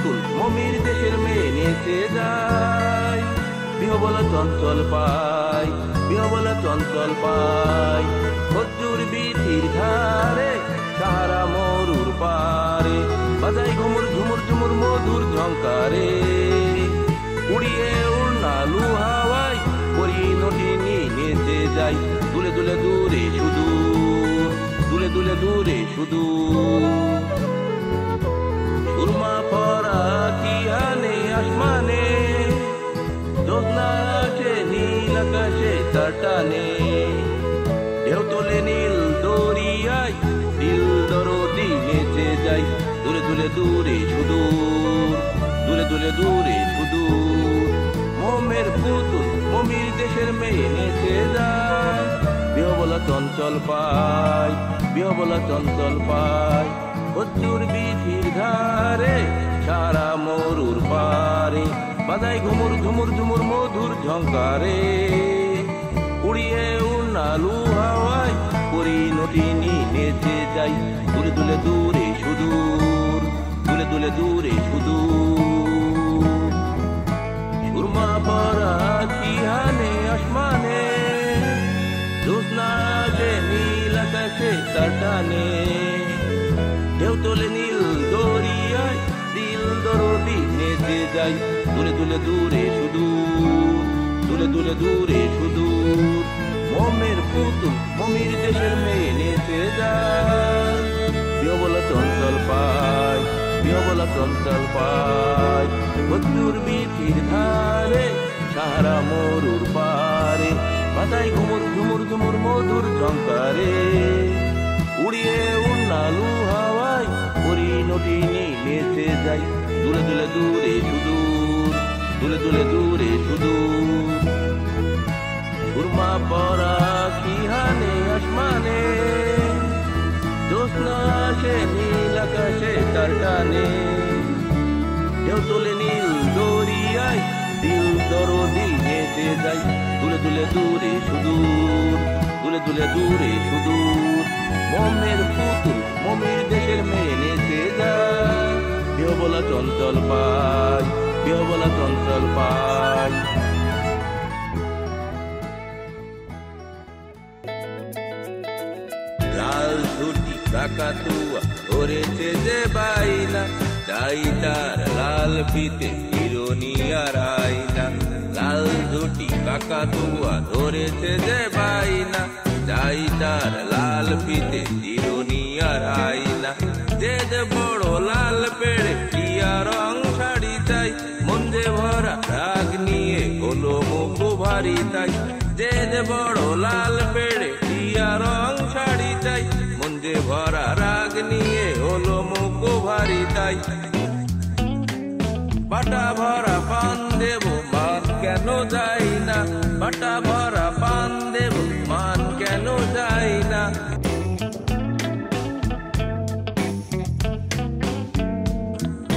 পুতুল মমির দেশের মেয়ে নেচে যায়। বিহবলা চঞ্চল পাই, বিহবলা চঞ্চল পাই, খজ্জুর বিথির ধারে সাহারা মরুর পারে, বাজাই ঘুমুর ঝুমুর ঝুমুর মধুর ঝঙ্কারে। উড়িয়ে উড়নালু হাওয়ায় পরিণতিনি নেচে যাই, দুলে দুলে দূরে সুদূর, দুলে দুলে দূরে সুদূর। সুরমা পরা কিয়ানে আসমানে, জ্যোৎস্না আছে নীল আকাশে তার টানে, ঢেউ তোলে নীল দরিয়ায় দিল দরদি নেচে যাই, দূরে দূরে দূরে সুদূর, দূরে দূরে দূরে সুদূর। মোমের পুতুল মমির দেশের মেয়ে নেচে যায়। বিহবলা চঞ্চল পাই, বিহবলা চঞ্চল পাই, খজ্জুর বিথির ধারে সারা মরুর পারে, বাজাই ঘুমুর ঝুমুর ঝুমুর মধুর ঝঙ্কারে। উড়িয়ে উড়নালু হাওয়ায় পরিণতিনি নেচে যাই, দূরে দূরে দূরে সুদূর, দূরে দূরে দূরে সুদূর। সুরমা পরা কিয়ানে আসমানে, জ্যোৎস্না আছে নীল আকাশে তার টানে, ঢেউ তোলে নীল দরিয়ায় দিল দরদি নেচে যাই, দূরে দূরে দূরে সুদূর, দূরে দূরে দূরে সুদূর। মোমের পুতুল মমির দেশের মেয়ে নেচে যায়। বিহবলা চঞ্চল পাই, বিহবলা চঞ্চল পাই, খজ্জুর বিথির ধারে সাহারা মরুর পারে, বাজাই ঘুমুর ঝুমুর ঝুমুর মধুর ঝঙ্কারে। উড়িয়ে উড়নালু হাওয়ায় পরিণতিনি নেচে যাই, দূরে দূরে দূরে সুদূর, দূরে দূরে দূরে সুদূর। সুরমা পরা কিয়ানে আসমানে, জ্যোৎস্না আসে নীল আকাশে তার টানে, ঢেউ তোলে নীল দরিয়ায় দিল দরদি নেচে যাই, দূরে দূরে দূরে সুদূর, দূরে দূরে দূরে সুদূর। মোমের পুতুল মমির দেশের মেয়ে নেচে যায়। বিহবলা চঞ্চল পাই, বিহবলা চঞ্চল পাই। লাল ধুতি কাকাতুয়া ধরেছে যে বাইনা, চাই তার লাল ফিতে হিরোনি আর আয়না। লাল ধুতি কাকাতুয়া ধরেছে যে বাইনা, চাই তার লাল ফিতে হিরোনি আর আয়না। যে যে বড় লাল পেড়ে টিয়া রং শাড়ি চাই, মন যে ভরা রাগ নিয়ে হলো মুখ ভারী তাই। যে যে বড় লাল পেড়ে টিয়া রং শাড়ি চাই, মন যে ভরা রাগ নিয়ে হলো মুখ ভারী তাই। বাটা ভরা পান দেব মান কেন যাই না, বাটা ভরা পান দেব মান কেন যাই না।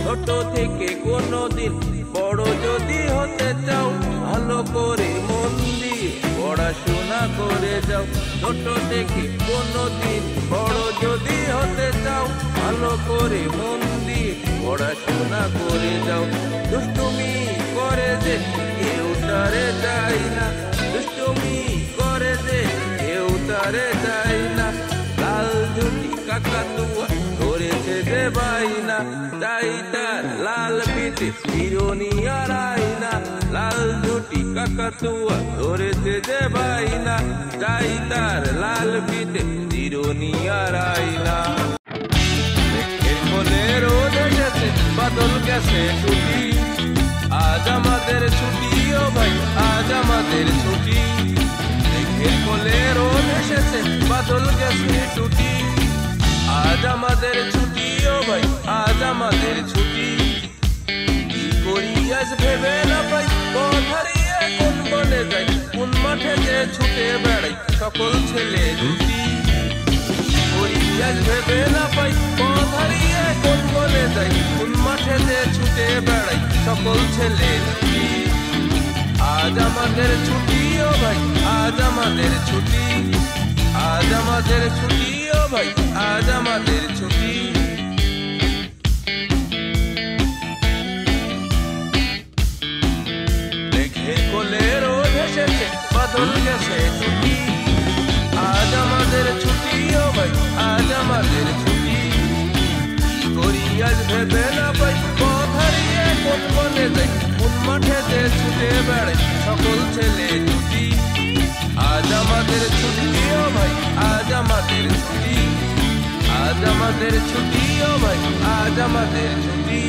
ছোট থেকে কোনোদিন বড় যদি হতে চাও, ভালো করে মন দিয়ে পড়াশোনা করে যাও। ছোট থেকে কোনোদিন বড় যদি হতে চাও, ভালো করে মন দিয়ে পড়াশোনা করে যাও। দুষ্টুমি করে যে কেউ তারে যায় না, দুষ্টুমি করে যে কেউ তারে যায় না। লাল ধুতি কাকাতুয়া ধরেছে যে বাইনা, চাই তার লাল ফিতে হিরোনি আর আয়না। লাল ধুতি কাকাতুয়া ধরেছে যে বাইনা, চাই তার লাল ফিতে হিরোনি আর আয়না। রোদ এসেছে বাদল গেছে ছুটি, আজ আমাদের ছুটি ও ভাই, আজ আমাদের ছুটি। মেঘের কোলে রোদ এসেছে বাদল গেছে ছুটি, আজ আমাদের ছুটি ও ভাই, আজ আমাদের ছুটি। কি করি আজ ভেবে না পাই, পথ হারিয়ে কোন বনে যাই, কোন মাঠে যে ছুটে বেড়াই সকল ছেলে দুটি। আজ ভেবে না পাই, পথ হারিয়ে কোন বনে যাই, কোন মাঠে যে ছুটে বেড়াই সকল ছেলে দুটি। আজ আমাদের ছুটি ও ভাই, আজ আমাদের ছুটি, আজ আমাদের ছুটি ও ভাই, আজ আমাদের ছুটি। ভেবে না পাই পথ হারিয়ে কোন বনে যাই কোন মাঠেতে ছুটে বেড়াই সকল ছেলে ছুটি আজ আমাদের ছুটি ও ভাই আজ আমাদের ছুটি আজ আমাদের ছুটি ও ভাই আজ আমাদের ছুটি